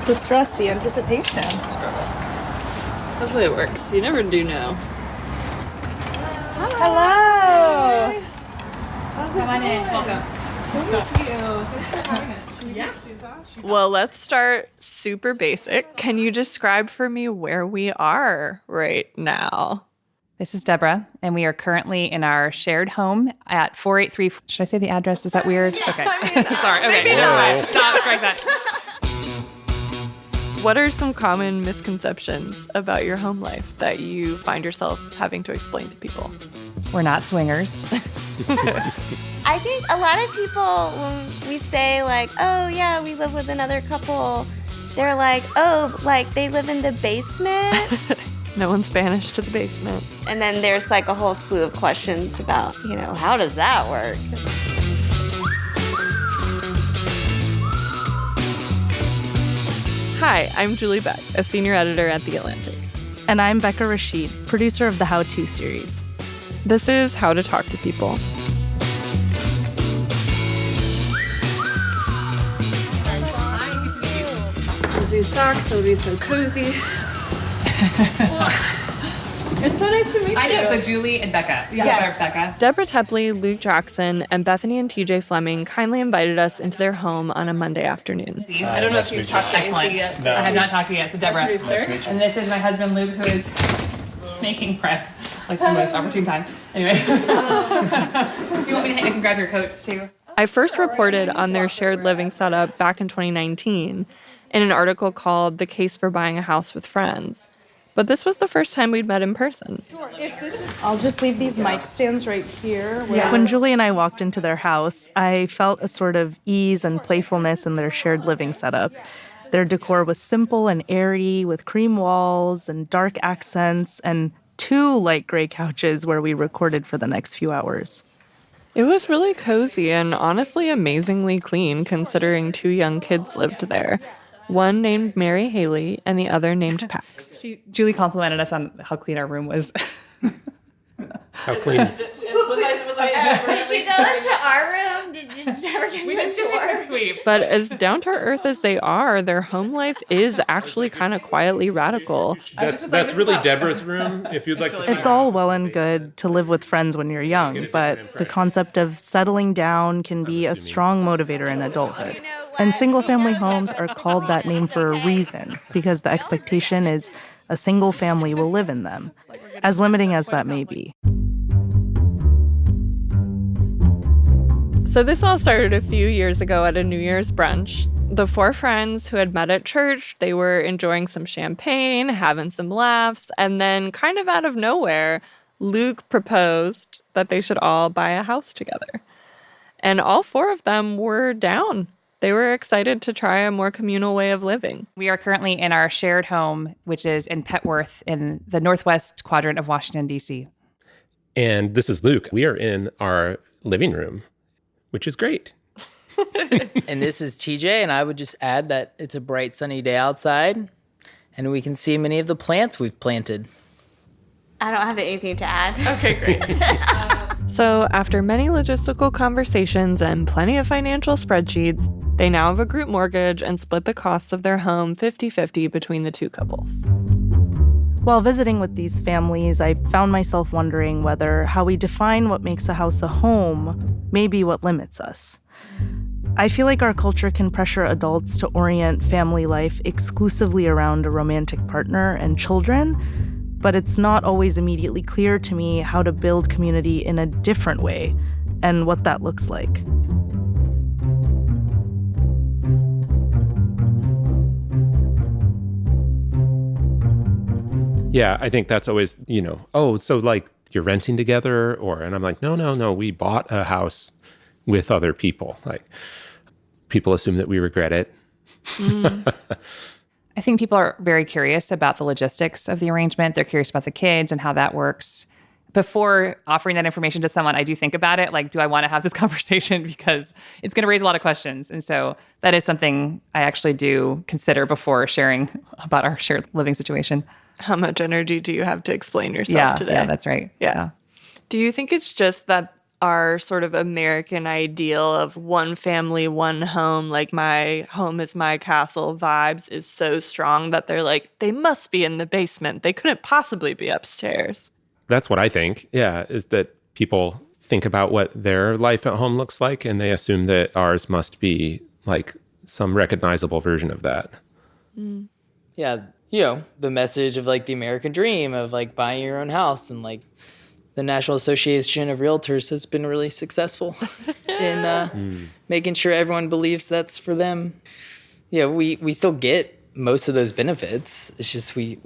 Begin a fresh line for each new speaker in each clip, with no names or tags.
The stress, the anticipation.
Hopefully it works. You never do know.
Hello.
Come on in. Welcome.
Thank you. Thanks for having us.
Yeah.
Well, let's start super basic. Can you describe for me where we are right now?
This is Deborah, and we are currently in our shared home at 483. Should I say the address? Is that weird? Okay. Sorry. Okay.
Maybe
not. Stop. Strike that.
What are some common misconceptions about your home life that you find yourself having to explain to people?
We're not swingers.
I think a lot of people, when we say like, oh yeah, we live with another couple, they're like, oh, like they live in the basement?
No one's banished to the basement.
And then there's like a whole slew of questions about, how does that work?
Hi, I'm Julie Beck, a senior editor at The Atlantic.
And I'm Rebecca Rashid, producer of the How To series.
This is How to Talk to People. We'll do socks, it'll be so cozy. It's so nice to meet you.
I know. So Julie and Becca.
Yes.
Becca.
Deborah Tepley, Luke Jackson, and Bethany and TJ Fleming kindly invited us into their home on a Monday afternoon.
I don't know if you've talked to Asa yet. No. I have not talked to you yet. So Deborah.
Nice to meet you.
And this is my husband Luke, who is making prep. Like the most opportune time. Anyway. Do you want me to I can grab your coats too?
I first reported on their shared living setup back in 2019 in an article called The Case for Buying a House with Friends. But this was the first time we'd met in person.
I'll just leave these mic stands right here.
Yeah.
When Julie and I walked into their house, I felt a sort of ease and playfulness in their shared living setup. Their decor was simple and airy, with cream walls and dark accents and 2 light gray couches where we recorded for the next few hours.
It was really cozy and honestly amazingly clean considering 2 young kids lived there. One named Mary Haley and the other named Pax.
Julie complimented us on how clean our room was.
How clean?
Did you go into our room? Did you ever give me a tour?
Sweep.
But as down-to-earth as they are, their home life is actually kind of quietly radical.
That's really Deborah's room. If you'd like to see
It's all well and good to live with friends when you're young, but the concept of settling down can be a strong motivator in adulthood. And single-family homes are called that name for a reason, because the expectation is a single family will live in them, as limiting as that may be.
So this all started a few years ago at a New Year's brunch. The 4 friends who had met at church, they were enjoying some champagne, having some laughs, and then kind of out of nowhere, Luke proposed that they should all buy a house together. And all 4 of them were down. They were excited to try a more communal way of living.
We are currently in our shared home, which is in Petworth in the northwest quadrant of Washington, D.C.
And this is Luke. We are in our living room, which is great.
And this is TJ, and I would just add that it's a bright, sunny day outside, and we can see many of the plants we've planted.
I don't have anything to add.
Okay, great. So after many logistical conversations and plenty of financial spreadsheets, they now have a group mortgage and split the costs of their home 50-50 between the 2 couples.
While visiting with these families, I found myself wondering whether how we define what makes a house a home may be what limits us. I feel like our culture can pressure adults to orient family life exclusively around a romantic partner and children, but it's not always immediately clear to me how to build community in a different way and what that looks like.
Yeah, I think that's always, so like you're renting together and I'm like, no, we bought a house with other people. Like people assume that we regret it.
I think people are very curious about the logistics of the arrangement. They're curious about the kids and how that works. Before offering that information to someone, I do think about it. Like, do I want to have this conversation? Because it's going to raise a lot of questions. And so that is something I actually do consider before sharing about our shared living situation.
How much energy do you have to explain yourself today?
Yeah, that's right.
Yeah. Do you think it's just that our sort of American ideal of one family, one home, like my home is my castle vibes is so strong that they're like, they must be in the basement. They couldn't possibly be upstairs.
That's what I think. Yeah, is that people think about what their life at home looks like, and they assume that ours must be like some recognizable version of that.
Yeah, the message of like the American dream of like buying your own house, and like the National Association of Realtors has been really successful in making sure everyone believes that's for them. Yeah, we still get most of those benefits. It's just we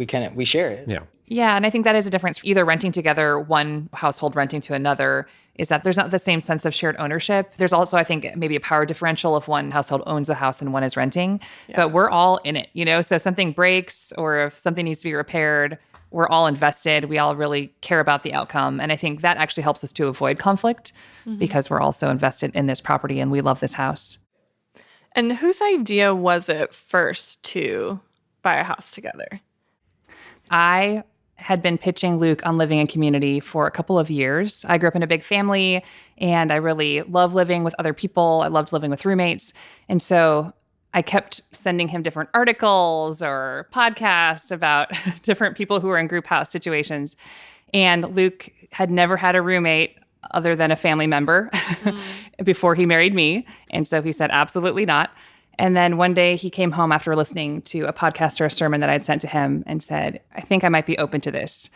share it.
Yeah.
Yeah, and I think that is a difference. Either renting together, one household renting to another, is that there's not the same sense of shared ownership. There's also, I think, maybe a power differential if one household owns the house and one is renting. Yeah. But we're all in it, So if something breaks or if something needs to be repaired, we're all invested. We all really care about the outcome. And I think that actually helps us to avoid conflict because we're also invested in this property and we love this house.
And whose idea was it first to buy a house together?
I had been pitching Luke on living in community for a couple of years. I grew up in a big family, and I really love living with other people. I loved living with roommates. And so I kept sending him different articles or podcasts about different people who were in group house situations. And Luke had never had a roommate other than a family member before he married me. And so he said, absolutely not. And then one day he came home after listening to a podcast or a sermon that I'd sent to him and said, I think I might be open to this.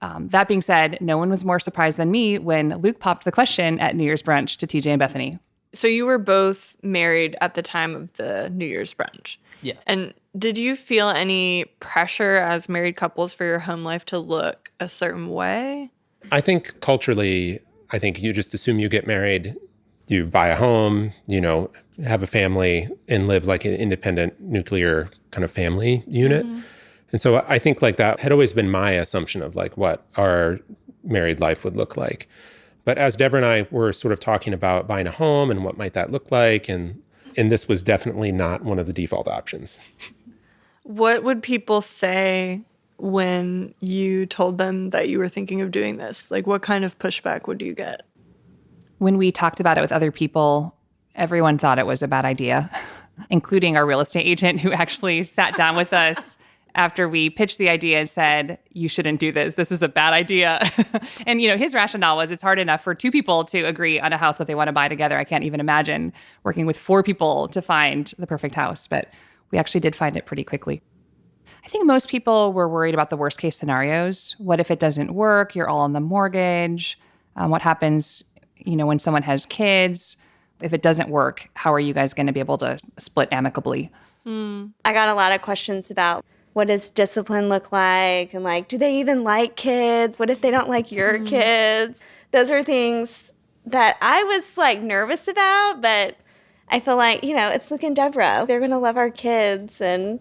That being said, no one was more surprised than me when Luke popped the question at New Year's brunch to TJ and Bethany.
So you were both married at the time of the New Year's brunch.
Yeah.
And did you feel any pressure as married couples for your home life to look a certain way?
I think culturally, you just assume you get married, you buy a home, have a family and live like an independent nuclear kind of family unit. And so I think like that had always been my assumption of like what our married life would look like. But as Deborah and I were sort of talking about buying a home and what might that look like, and this was definitely not one of the default options.
What would people say when you told them that you were thinking of doing this? Like, what kind of pushback would you get?
When we talked about it with other people, everyone thought it was a bad idea, including our real estate agent who actually sat down with us after we pitched the idea and said, you shouldn't do this. This is a bad idea. And, his rationale was it's hard enough for two people to agree on a house that they want to buy together. I can't even imagine working with four people to find the perfect house. But we actually did find it pretty quickly. I think most people were worried about the worst case scenarios. What if it doesn't work? You're all on the mortgage. What happens, when someone has kids? If it doesn't work, how are you guys going to be able to split amicably?
I got a lot of questions about what does discipline look like? And like, do they even like kids? What if they don't like your kids? Those are things that I was like nervous about, but I feel like, it's Luke and Deborah. They're going to love our kids. And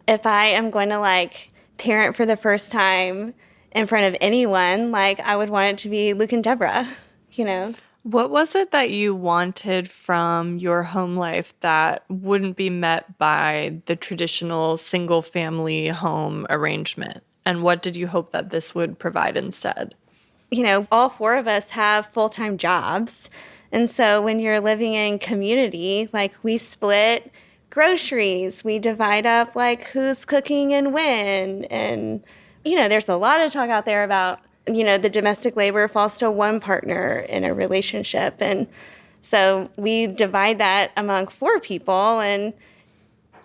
if I am going to like parent for the first time in front of anyone, like I would want it to be Luke and Deborah,
What was it that you wanted from your home life that wouldn't be met by the traditional single-family home arrangement? And what did you hope that this would provide instead?
All four of us have full-time jobs. And so when you're living in community, like we split groceries, we divide up like who's cooking and when. And, there's a lot of talk out there about the domestic labor falls to one partner in a relationship. And so we divide that among four people. And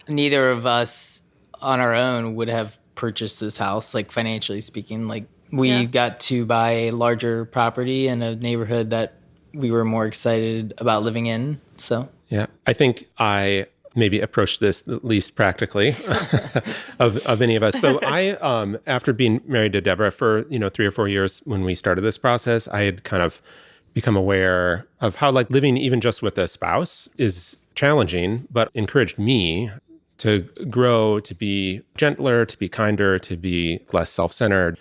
neither of us on our own would have purchased this house, like financially speaking. Like we got to buy a larger property in a neighborhood that we were more excited about living in. So,
yeah, I think I maybe approach this the least practically of any of us. So I, after being married to Deborah for, 3 or 4 years when we started this process, I had kind of become aware of how like living even just with a spouse is challenging, but encouraged me to grow, to be gentler, to be kinder, to be less self-centered.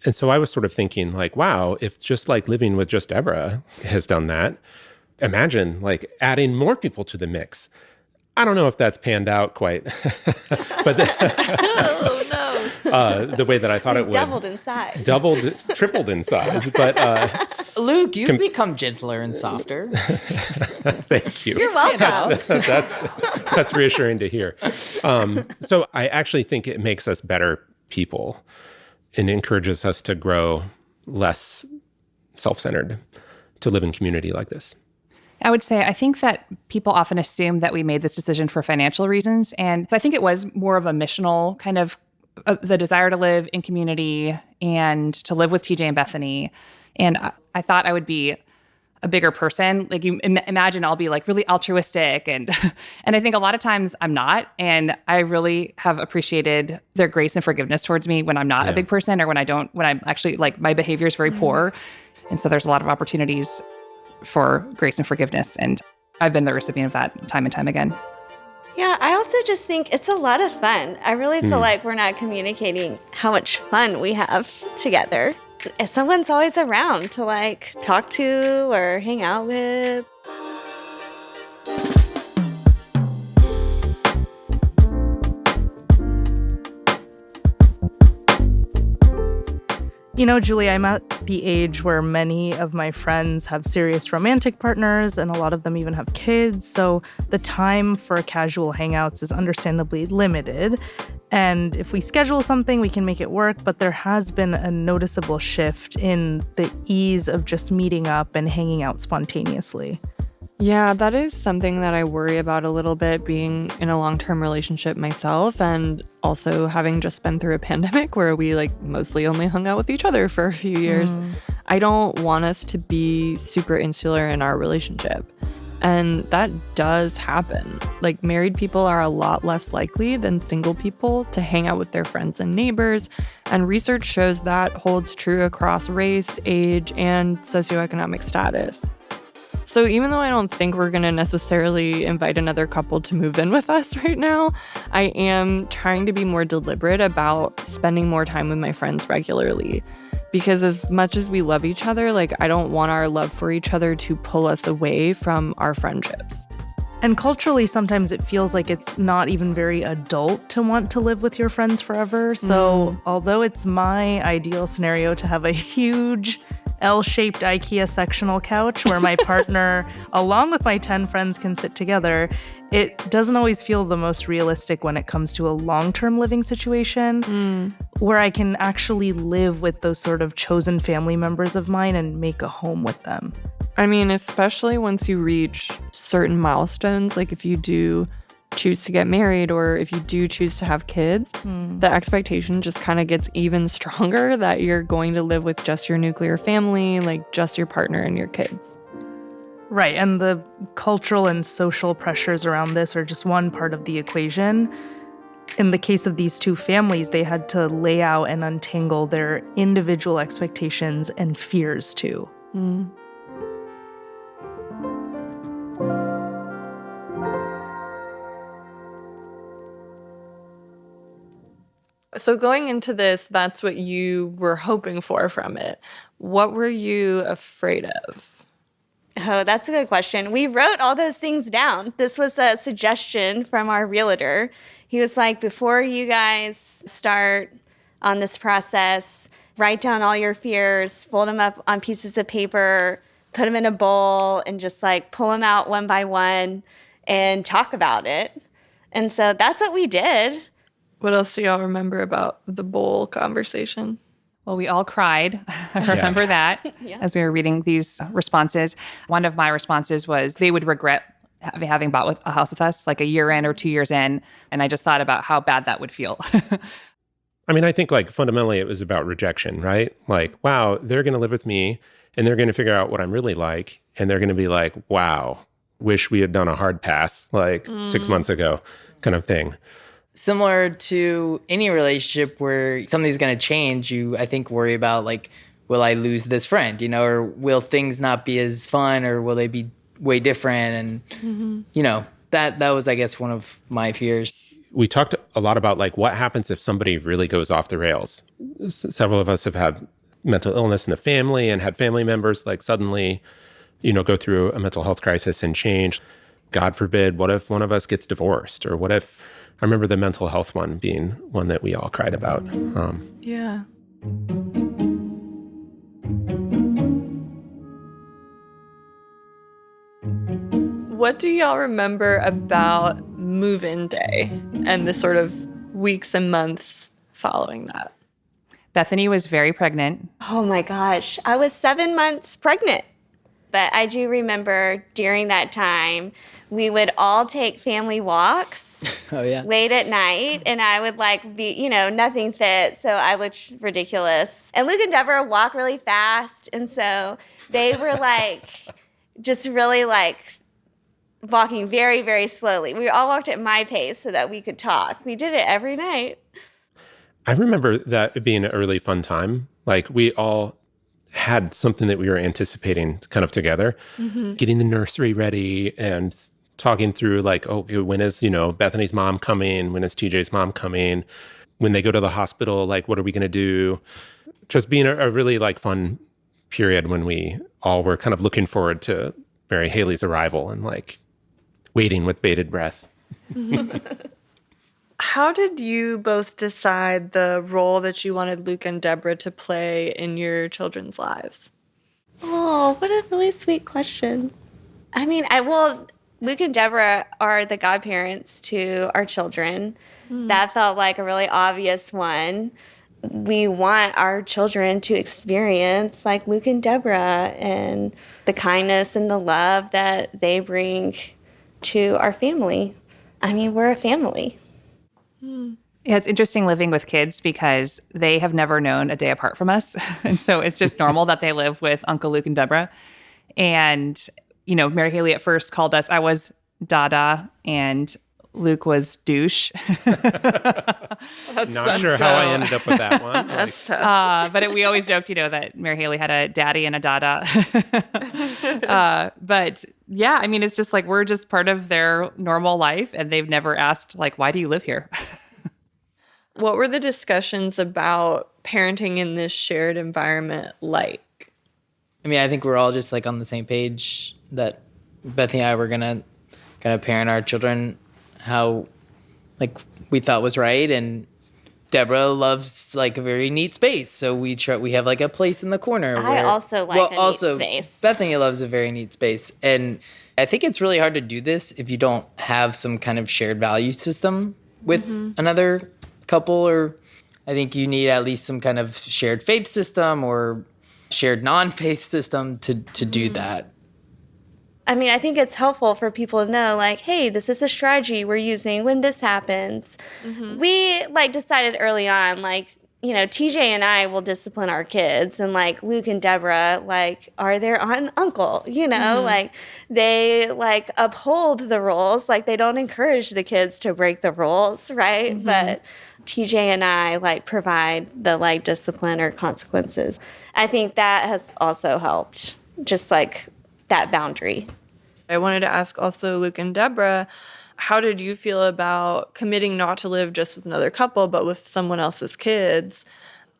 And so I was sort of thinking like, wow, if just like living with just Deborah has done that, imagine like adding more people to the mix. I don't know if that's panned out quite, but
Oh, no.
the way that I thought it would.
Doubled in size.
Tripled in size. But
Luke, you've become gentler and softer.
thank you.
You're welcome.
That's reassuring to hear. So I actually think it makes us better people and encourages us to grow less self-centered, to live in community like this.
I would say I think that people often assume that we made this decision for financial reasons. And I think it was more of a missional kind of the desire to live in community and to live with TJ and Bethany. And I thought I would be a bigger person. Like you imagine I'll be like really altruistic. And I think a lot of times I'm not. And I really have appreciated their grace and forgiveness towards me when I'm not a big person or when I'm actually like my behavior is very poor. And so there's a lot of opportunities for grace and forgiveness. And I've been the recipient of that time and time again.
Yeah, I also just think it's a lot of fun. I really feel like we're not communicating how much fun we have together. Someone's always around to like talk to or hang out with.
You know, Julie, I'm at the age where many of my friends have serious romantic partners and a lot of them even have kids. So the time for casual hangouts is understandably limited. And if we schedule something, we can make it work. But there has been a noticeable shift in the ease of just meeting up and hanging out spontaneously.
Yeah, that is something that I worry about a little bit, being in a long-term relationship myself and also having just been through a pandemic where we like mostly only hung out with each other for a few years. I don't want us to be super insular in our relationship. And that does happen. Like married people are a lot less likely than single people to hang out with their friends and neighbors. And research shows that holds true across race, age, and socioeconomic status. So even though I don't think we're going to necessarily invite another couple to move in with us right now, I am trying to be more deliberate about spending more time with my friends regularly. Because as much as we love each other, like I don't want our love for each other to pull us away from our friendships.
And culturally, sometimes it feels like it's not even very adult to want to live with your friends forever. So although it's my ideal scenario to have a huge L-shaped IKEA sectional couch where my partner, along with my 10 friends, can sit together, it doesn't always feel the most realistic when it comes to a long-term living situation where I can actually live with those sort of chosen family members of mine and make a home with them.
I mean, especially once you reach certain milestones, like if you do choose to get married or if you do choose to have kids, the expectation just kind of gets even stronger that you're going to live with just your nuclear family, like just your partner and your kids.
Right, and the cultural and social pressures around this are just one part of the equation. In the case of these two families, they had to lay out and untangle their individual expectations and fears too.
So going into this, that's what you were hoping for from it. What were you afraid of?
Oh, that's a good question. We wrote all those things down. This was a suggestion from our realtor. He was like, before you guys start on this process, write down all your fears, fold them up on pieces of paper, put them in a bowl, and just like pull them out one by one and talk about it. And so that's what we did.
What else do y'all remember about the bowl conversation?
Well, we all cried. I remember that as we were reading these responses. One of my responses was they would regret having bought a house with us like a year in or 2 years in. And I just thought about how bad that would feel.
I mean, I think like fundamentally it was about rejection, right? Like, wow, they're going to live with me and they're going to figure out what I'm really like. And they're going to be like, wow, wish we had done a hard pass like 6 months ago kind of thing.
Similar to any relationship where something's going to change, you, I think, worry about, like, will I lose this friend, you know, or will things not be as fun, or will they be way different? And, you know, that was, I guess, one of my fears.
We talked a lot about, like, what happens if somebody really goes off the rails. Several of us have had mental illness in the family and had family members, like, suddenly, you know, go through a mental health crisis and change. God forbid, what if one of us gets divorced? Or what if, I remember the mental health one being one that we all cried about.
Yeah.
What do y'all remember about move-in day and the sort of weeks and months following that?
Bethany was very pregnant.
Oh my gosh, I was 7 months pregnant. But I do remember during that time, we would all take family walks
Oh, yeah.
late at night, and I would like be, nothing fit, so I looked ridiculous. And Luke and Deborah walk really fast, and so they were like, just really like walking very, very slowly. We all walked at my pace so that we could talk. We did it every night.
I remember that being a really fun time. Like we all had something that we were anticipating kind of together, getting the nursery ready and talking through like, oh, when is, Bethany's mom coming? When is TJ's mom coming? When they go to the hospital, like, what are we going to do? Just being a really like fun period when we all were kind of looking forward to Mary Haley's arrival and like waiting with bated breath.
How did you both decide the role that you wanted Luke and Deborah to play in your children's lives?
Oh, what a really sweet question. I mean, Luke and Deborah are the godparents to our children. That felt like a really obvious one. We want our children to experience like Luke and Deborah and the kindness and the love that they bring to our family. I mean, we're a family.
Yeah, it's interesting living with kids because they have never known a day apart from us. And so it's just normal that they live with Uncle Luke and Deborah. And, Mary Haley at first called us, I was Dada and Luke was douche.
Not sure how I ended up with that one.
That's tough.
But we always joked, that Mary Haley had a daddy and a Dada. But yeah, I mean, it's just like we're just part of their normal life, and they've never asked, like, why do you live here?
What were the discussions about parenting in this shared environment like?
I mean, I think we're all just like on the same page that Bethany and I were gonna kind of parent our children how like we thought was right, and Deborah loves like a very neat space, so we have like a place in the corner.
I also like a neat space.
Bethany loves a very neat space, and I think it's really hard to do this if you don't have some kind of shared value system with another couple, or I think you need at least some kind of shared faith system or shared non-faith system to do that.
I mean, I think it's helpful for people to know, like, hey, this is a strategy we're using when this happens. We, decided early on, TJ and I will discipline our kids, and, Luke and Deborah, are their aunt and uncle, they, uphold the rules. They don't encourage the kids to break the rules, right? But TJ and I, provide the, discipline or consequences. I think that has also helped, just, that boundary.
I wanted to ask also Luke and Deborah, how did you feel about committing not to live just with another couple, but with someone else's kids?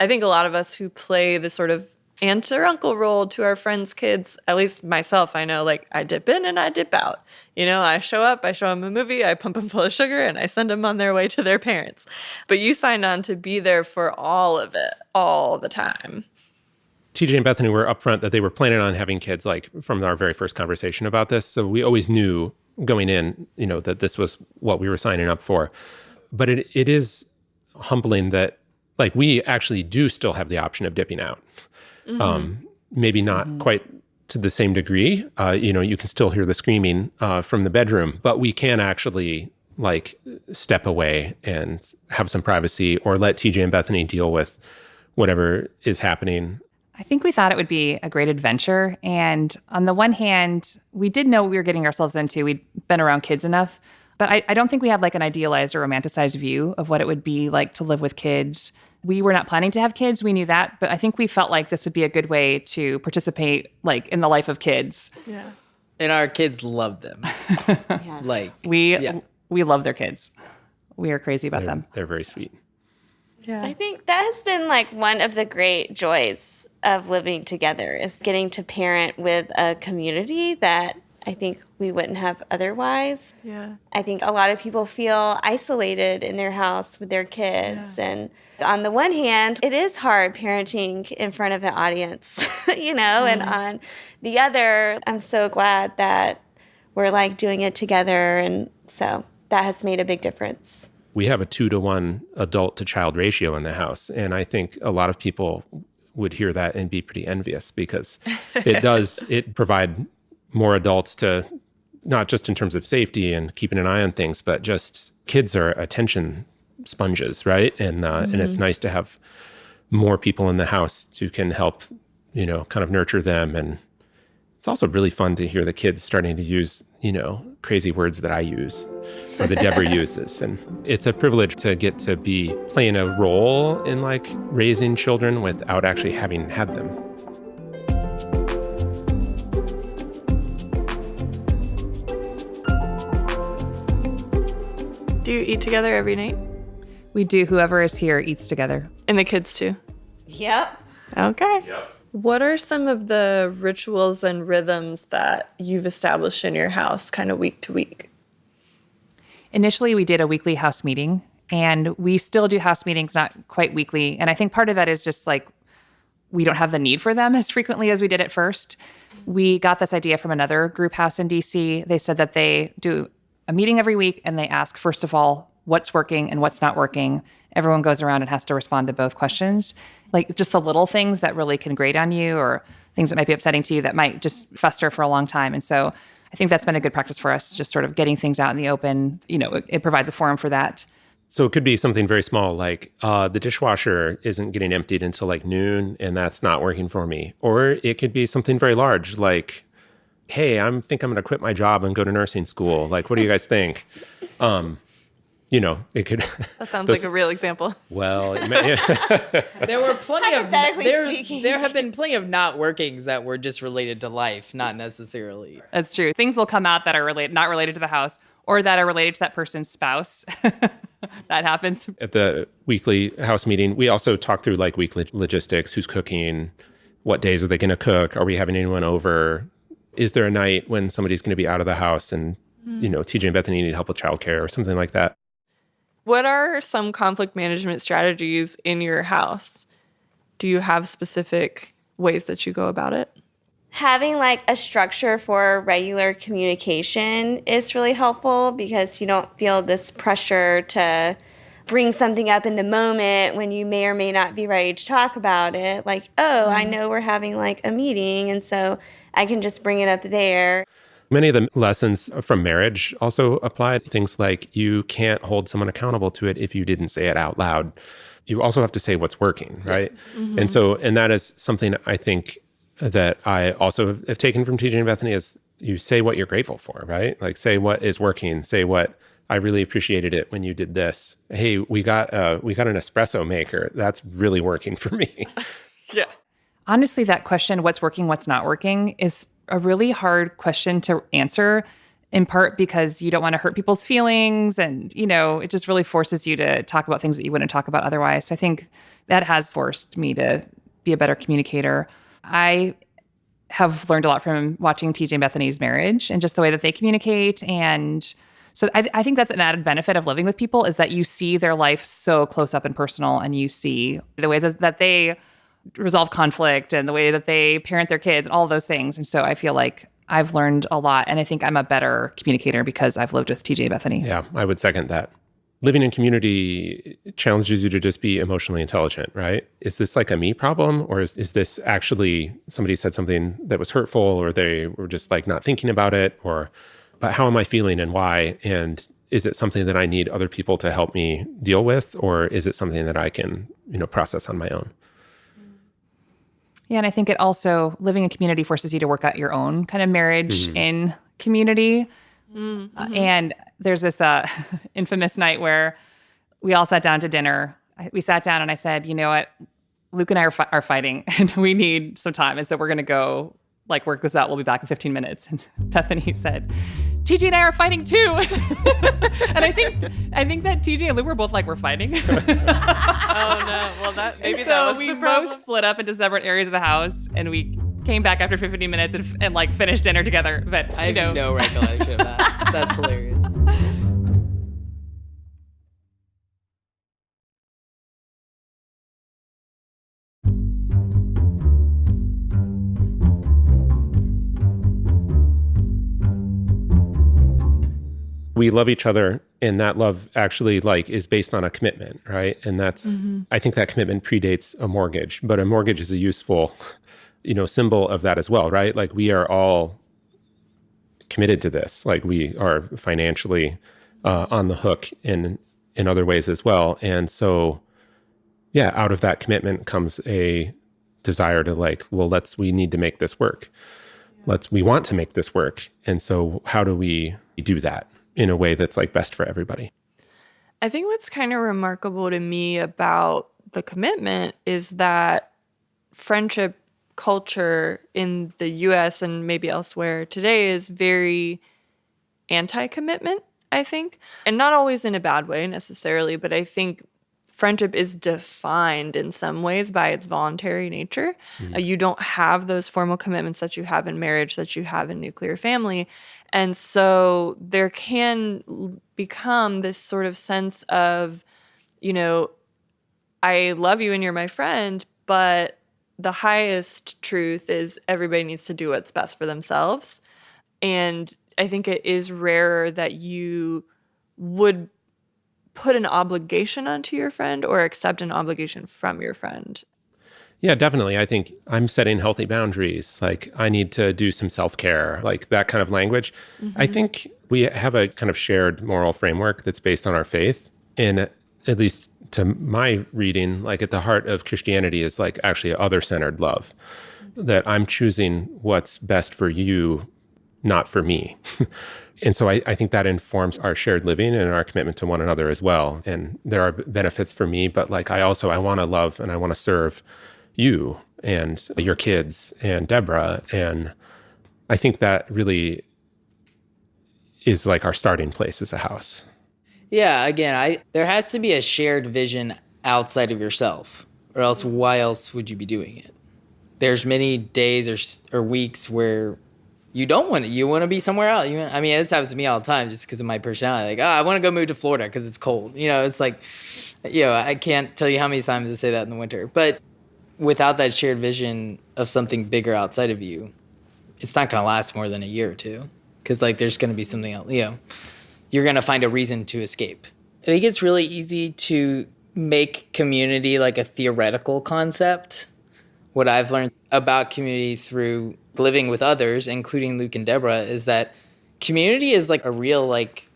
I think a lot of us who play the sort of aunt or uncle role to our friends' kids, at least myself, I know, I dip in and I dip out. I show up, I show them a movie, I pump them full of sugar, and I send them on their way to their parents. But you signed on to be there for all of it, all the time.
TJ and Bethany were upfront that they were planning on having kids, from our very first conversation about this. So we always knew going in, that this was what we were signing up for. But it is humbling that, we actually do still have the option of dipping out. Maybe not quite to the same degree. You can still hear the screaming from the bedroom, but we can actually, step away and have some privacy or let TJ and Bethany deal with whatever is happening.
I think we thought it would be a great adventure. And on the one hand, we did know what we were getting ourselves into. We'd been around kids enough. But I don't think we had an idealized or romanticized view of what it would be like to live with kids. We were not planning to have kids. We knew that. But I think we felt like this would be a good way to participate in the life of kids.
Yeah.
And our kids love them.
Yes.
We love their kids. We are crazy about them.
They're very sweet.
Yeah.
I think that has been one of the great joys of living together is getting to parent with a community that I think we wouldn't have otherwise.
Yeah.
I think a lot of people feel isolated in their house with their kids.
Yeah.
And on the one hand, it is hard parenting in front of an audience, and on the other, I'm so glad that we're like doing it together. And so that has made a big difference.
We have a 2-to-1 adult to child ratio in the house. And I think a lot of people would hear that and be pretty envious because it provide more adults to, not just in terms of safety and keeping an eye on things, but just kids are attention sponges, right? And and it's nice to have more people in the house who can help, kind of nurture them. And it's also really fun to hear the kids starting to use, crazy words that I use or that Deborah uses. And it's a privilege to get to be playing a role in like raising children without actually having had them.
Do you eat together every night?
We do. Whoever is here eats together.
And the kids too?
Yep.
Okay.
Yep.
What are some of the rituals and rhythms that you've established in your house kind of week to week?
Initially, we did a weekly house meeting, and we still do house meetings, not quite weekly. And I think part of that is just like we don't have the need for them as frequently as we did at first. We got this idea from another group house in DC. They said that they do a meeting every week, and they ask, first of all, what's working and what's not working. Everyone goes around and has to respond to both questions. Like just the little things that really can grate on you or things that might be upsetting to you that might just fester for a long time. And so I think that's been a good practice for us, just sort of getting things out in the open. It provides a forum for that.
So it could be something very small, like the dishwasher isn't getting emptied until like noon, and that's not working for me. Or it could be something very large, like, hey, I think I'm going to quit my job and go to nursing school. Like, what do you guys think? It could.
That sounds like a real example.
Well,
There were plenty of
Hypothetically speaking.
there have been plenty of not workings that were just related to life, not necessarily.
That's true. Things will come out that are not related to the house or that are related to that person's spouse. That happens.
At the weekly house meeting, we also talk through like weekly logistics, who's cooking, what days are they going to cook, are we having anyone over, is there a night when somebody's going to be out of the house and, TJ and Bethany need help with childcare or something like that.
What are some conflict management strategies in your house? Do you have specific ways that you go about it?
Having like a structure for regular communication is really helpful because you don't feel this pressure to bring something up in the moment when you may or may not be ready to talk about it. Like, I know we're having like a meeting, and so I can just bring it up there.
Many of the lessons from marriage also apply. Things like you can't hold someone accountable to it if you didn't say it out loud. You also have to say what's working, right? Mm-hmm. And that is something I think that I also have taken from TJ and Bethany is you say what you're grateful for, right? Like say what is working, say what I really appreciated it when you did this. Hey, we got an espresso maker. That's really working for me.
Yeah.
Honestly, that question, what's working, what's not working, is a really hard question to answer, in part because you don't want to hurt people's feelings. And, it just really forces you to talk about things that you wouldn't talk about otherwise. So I think that has forced me to be a better communicator. I have learned a lot from watching TJ and Bethany's marriage and just the way that they communicate. And so I think that's an added benefit of living with people is that you see their life so close up and personal, and you see the way that they resolve conflict and the way that they parent their kids and all of those things. And so I feel like I've learned a lot, and I think I'm a better communicator because I've lived with TJ and Bethany.
Yeah, I would second that. Living in community challenges you to just be emotionally intelligent, right? Is this like a me problem, or is this actually somebody said something that was hurtful, or they were just like not thinking about it, but how am I feeling and why? And is it something that I need other people to help me deal with, or is it something that I can, process on my own?
Yeah, and I think it also, living in community forces you to work out your own kind of marriage in community. Mm-hmm. And there's this infamous night where we all sat down to dinner. We sat down and I said, you know what, Luke and I are fighting and we need some time. And so we're going to go work this out. We'll be back in 15 minutes. And Bethany said, TJ and I are fighting too. And I think that TJ and Luke were both like, we're fighting.
Oh no. Well, that was the problem.
We both split up into separate areas of the house, and we came back after 15 minutes and like finished dinner together. But
I have no recollection of that. That's hilarious.
We love each other, and that love actually like is based on a commitment, right? And that's I think that commitment predates a mortgage, but a mortgage is a useful, symbol of that as well, right? Like we are all committed to this. Like we are financially on the hook in other ways as well. And so, yeah, out of that commitment comes a desire to like, well, we need to make this work. We want to make this work. And so how do we do that in a way that's like best for everybody?
I think what's kind of remarkable to me about the commitment is that friendship culture in the US and maybe elsewhere today is very anti-commitment, I think. And not always in a bad way necessarily, but I think friendship is defined in some ways by its voluntary nature. You don't have those formal commitments that you have in marriage, that you have in nuclear family. And so there can become this sort of sense of, I love you and you're my friend, but the highest truth is everybody needs to do what's best for themselves. And I think it is rarer that you would put an obligation onto your friend or accept an obligation from your friend.
Yeah, definitely. I think I'm setting healthy boundaries. Like I need to do some self-care, like that kind of language. I think we have a kind of shared moral framework that's based on our faith. And at least to my reading, like at the heart of Christianity is like actually other-centered love, that I'm choosing what's best for you, not for me. And so I think that informs our shared living and our commitment to one another as well. And there are benefits for me, but like I want to love and I want to serve you and your kids and Deborah. And I think that really is like our starting place as a house.
Yeah, again, there has to be a shared vision outside of yourself, or else why else would you be doing it? There's many days or weeks where you don't want it. You want to be somewhere else. This happens to me all the time just because of my personality. Like, I want to go move to Florida because it's cold. It's like, I can't tell you how many times I say that in the winter. But without that shared vision of something bigger outside of you, it's not going to last more than a year or two. Because, like, there's going to be something else, you're going to find a reason to escape. I think it's really easy to make community like a theoretical concept. What I've learned about community through living with others, including Luke and Deborah, is that community is like a real, like,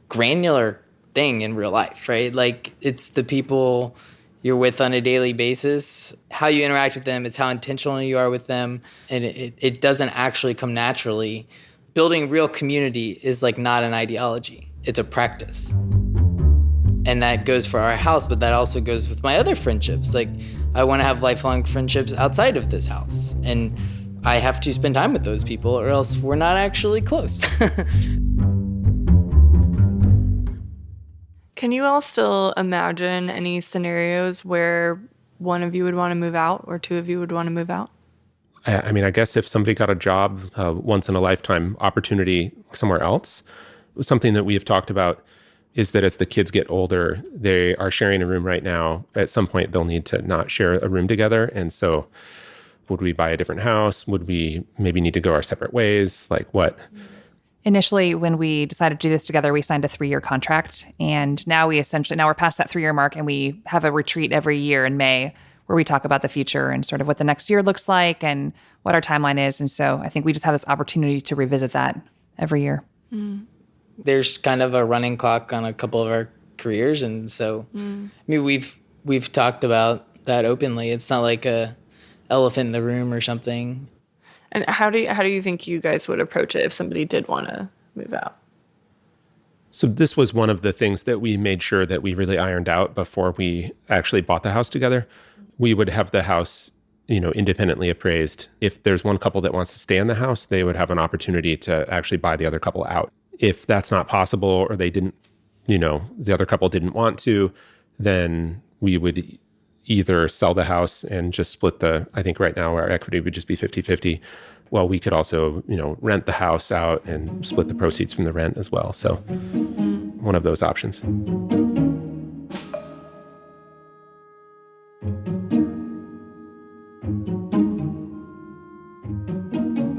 granular thing in real life, right? Like, it's the people you're with on a daily basis, how you interact with them, it's how intentional you are with them, and it doesn't actually come naturally. Building real community is like not an ideology, it's a practice. And that goes for our house, but that also goes with my other friendships. Like, I want to have lifelong friendships outside of this house. And I have to spend time with those people or else we're not actually close.
Can you all still imagine any scenarios where one of you would want to move out or two of you would want to move out?
I guess if somebody got a job, once in a lifetime opportunity somewhere else, something that we have talked about is that as the kids get older, they are sharing a room right now. At some point, they'll need to not share a room together. And so would we buy a different house? Would we maybe need to go our separate ways? Like what?
Initially, when we decided to do this together, we signed a 3-year contract. And now we're past that 3-year mark, and we have a retreat every year in May where we talk about the future and sort of what the next year looks like and what our timeline is. And so I think we just have this opportunity to revisit that every year.
There's kind of a running clock on a couple of our careers. And so, we've talked about that openly. It's not like a elephant in the room or something.
And how do you think you guys would approach it if somebody did want to move out?
So this was one of the things that we made sure that we really ironed out before we actually bought the house together. We would have the house, independently appraised. If there's one couple that wants to stay in the house, they would have an opportunity to actually buy the other couple out. If that's not possible or they didn't, the other couple didn't want to, then we would either sell the house and just split I think right now our equity would just be 50-50. Well, we could also, rent the house out and split the proceeds from the rent as well. So one of those options.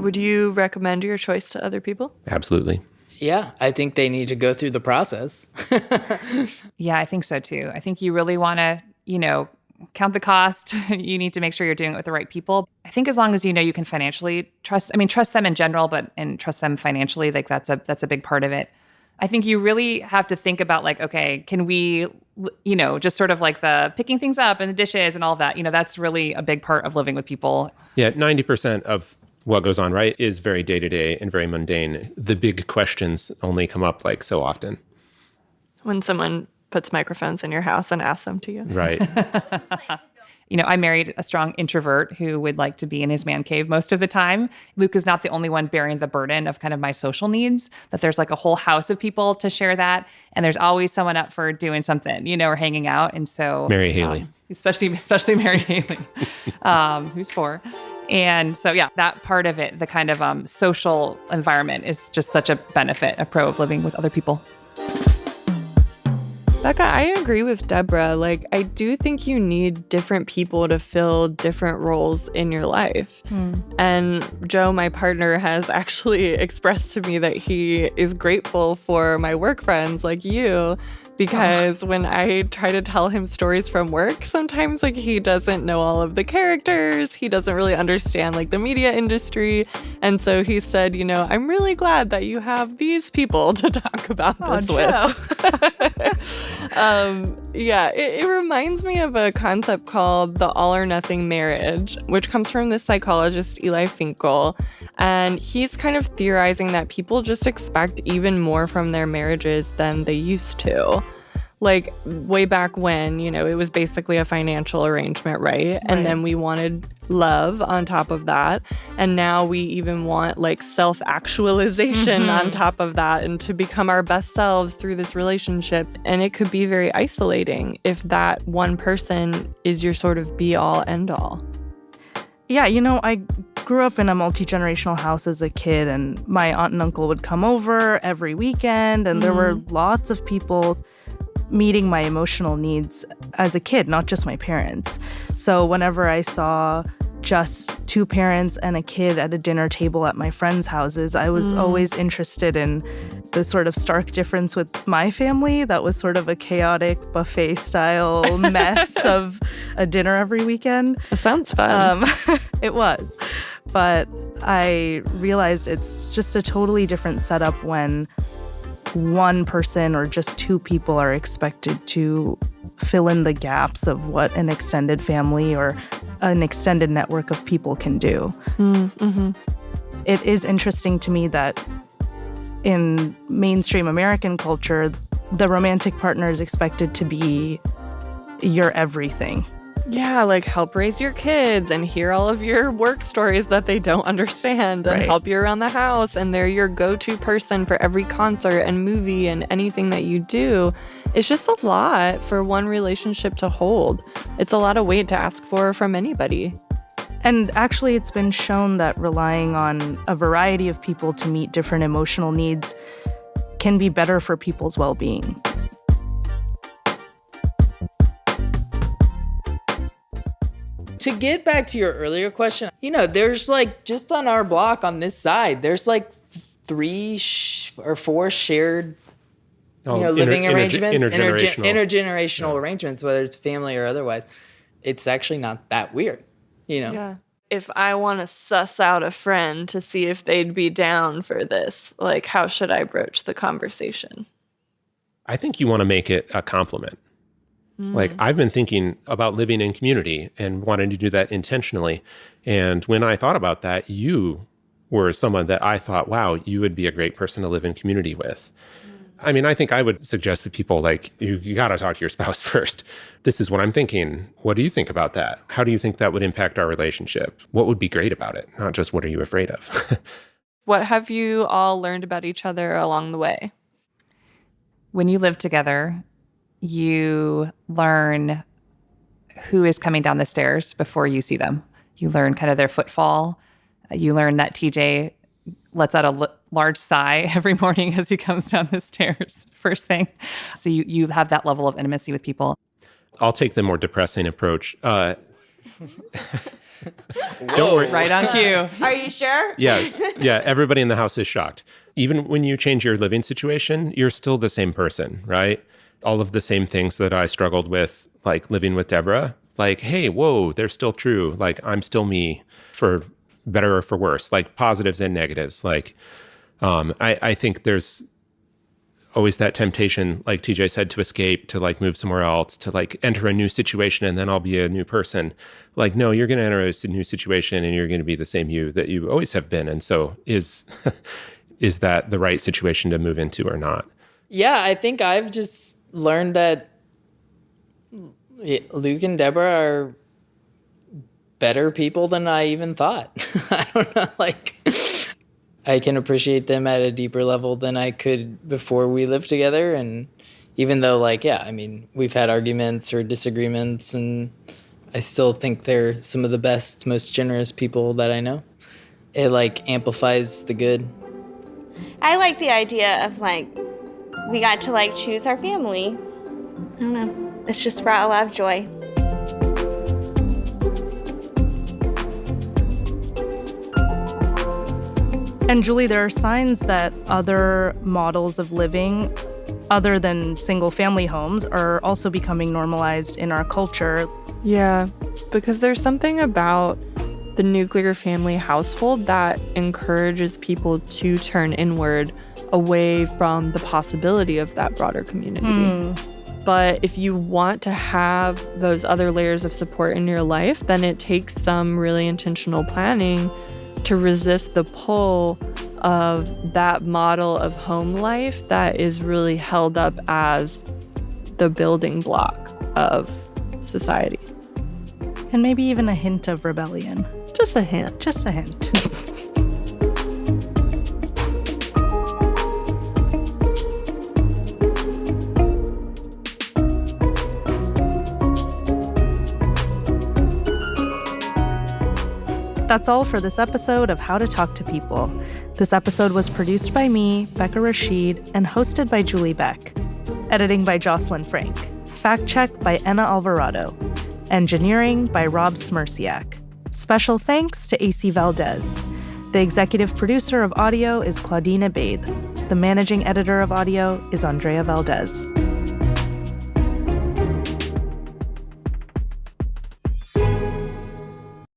Would you recommend your choice to other people?
Absolutely.
Yeah, I think they need to go through the process.
Yeah, I think so too. I think you really want to, count the cost. You need to make sure you're doing it with the right people. I think as long as you can financially trust them in general, and trust them financially, like that's a big part of it. I think you really have to think about like, okay, can we, just sort of like the picking things up and the dishes and all of that, that's really a big part of living with people.
Yeah, 90% of what goes on, right, is very day-to-day and very mundane. The big questions only come up like so often.
When someone puts microphones in your house and asks them to you.
Right.
I married a strong introvert who would like to be in his man cave most of the time. Luke is not the only one bearing the burden of kind of my social needs, that there's like a whole house of people to share that. And there's always someone up for doing something, or hanging out. And so
Mary Haley.
Especially Mary Haley, who's 4. And so, yeah, that part of it, the kind of social environment is just such a benefit, a pro of living with other people.
Becca, I agree with Deborah. Like, I do think you need different people to fill different roles in your life. And Joe, my partner, has actually expressed to me that he is grateful for my work friends like you, because when I try to tell him stories from work, sometimes like he doesn't know all of the characters. He doesn't really understand like the media industry. And so he said, I'm really glad that you have these people to talk about this with. It reminds me of a concept called the all or nothing marriage, which comes from the psychologist Eli Finkel. And he's kind of theorizing that people just expect even more from their marriages than they used to. Like way back when, it was basically a financial arrangement, right? And then we wanted love on top of that. And now we even want like self-actualization on top of that, and to become our best selves through this relationship. And it could be very isolating if that one person is your sort of be all end all.
Yeah, I grew up in a multi-generational house as a kid, and my aunt and uncle would come over every weekend, and there were lots of people meeting my emotional needs as a kid, not just my parents. So whenever I saw just 2 parents and a kid at a dinner table at my friends' houses, I was always interested in the sort of stark difference with my family. That was sort of a chaotic buffet-style mess of a dinner every weekend.
It sounds fun.
It was. But I realized it's just a totally different setup when one person or just 2 people are expected to fill in the gaps of what an extended family or an extended network of people can do. It is interesting to me that in mainstream American culture, the romantic partner is expected to be your everything.
Yeah, like help raise your kids and hear all of your work stories that they don't understand, and help you around the house. And they're your go-to person for every concert and movie and anything that you do. It's just a lot for one relationship to hold. It's a lot of weight to ask for from anybody.
And actually, it's been shown that relying on a variety of people to meet different emotional needs can be better for people's well-being.
To get back to your earlier question, there's like, just on our block on this side, there's like 3 or 4 shared, living arrangements, intergenerational arrangements, whether it's family or otherwise. It's actually not that weird,
Yeah. If I want to suss out a friend to see if they'd be down for this, like, how should I broach the conversation?
I think you want to make it a compliment. Like, I've been thinking about living in community and wanting to do that intentionally. And when I thought about that, you were someone that I thought, wow, you would be a great person to live in community with. I mean, I think I would suggest to people, like, you got to talk to your spouse first. This is what I'm thinking. What do you think about that? How do you think that would impact our relationship? What would be great about it? Not just what are you afraid of?
What have you all learned about each other along the way?
When you live together, you learn who is coming down the stairs before you see them. You learn kind of their footfall. You learn that TJ lets out a large sigh every morning as he comes down the stairs first thing. So you have that level of intimacy with people.
I'll take the more depressing approach. Don't worry.
Right on cue.
Are you sure?
Yeah. Everybody in the house is shocked. Even when you change your living situation, you're still the same person, right? All of the same things that I struggled with, like living with Deborah, like, hey, whoa, they're still true. Like, I'm still me, for better or for worse, like positives and negatives. Like, I think there's always that temptation, like TJ said, to escape, to like move somewhere else, to like enter a new situation and then I'll be a new person. Like, no, you're going to enter a new situation and you're going to be the same you that you always have been. And so is that the right situation to move into or not?
Yeah, I think I've just learned that Luke and Deborah are better people than I even thought. I don't know, like, I can appreciate them at a deeper level than I could before we lived together. And even though, like, yeah, I mean, we've had arguments or disagreements, and I still think they're some of the best, most generous people that I know. It, like, amplifies the good.
I like the idea of, like, we got to, like, choose our family. I don't know. It's just brought a lot of joy.
And Julie, there are signs that other models of living, other than single-family homes, are also becoming normalized in our culture.
Yeah, because there's something about the nuclear family household that encourages people to turn inward, away from the possibility of that broader community. But if you want to have those other layers of support in your life, then it takes some really intentional planning to resist the pull of that model of home life that is really held up as the building block of society.
And maybe even a hint of rebellion.
Just a hint.
Just a hint. That's all for this episode of How to Talk to People. This episode was produced by me, Rebecca Rashid, and hosted by Julie Beck. Editing by Jocelyn Frank. Fact check by Ena Alvarado. Engineering by Rob Smerciak. Special thanks to Ena Valdez. The executive producer of audio is Claudine Ebeid. The managing editor of audio is Andrea Valdez.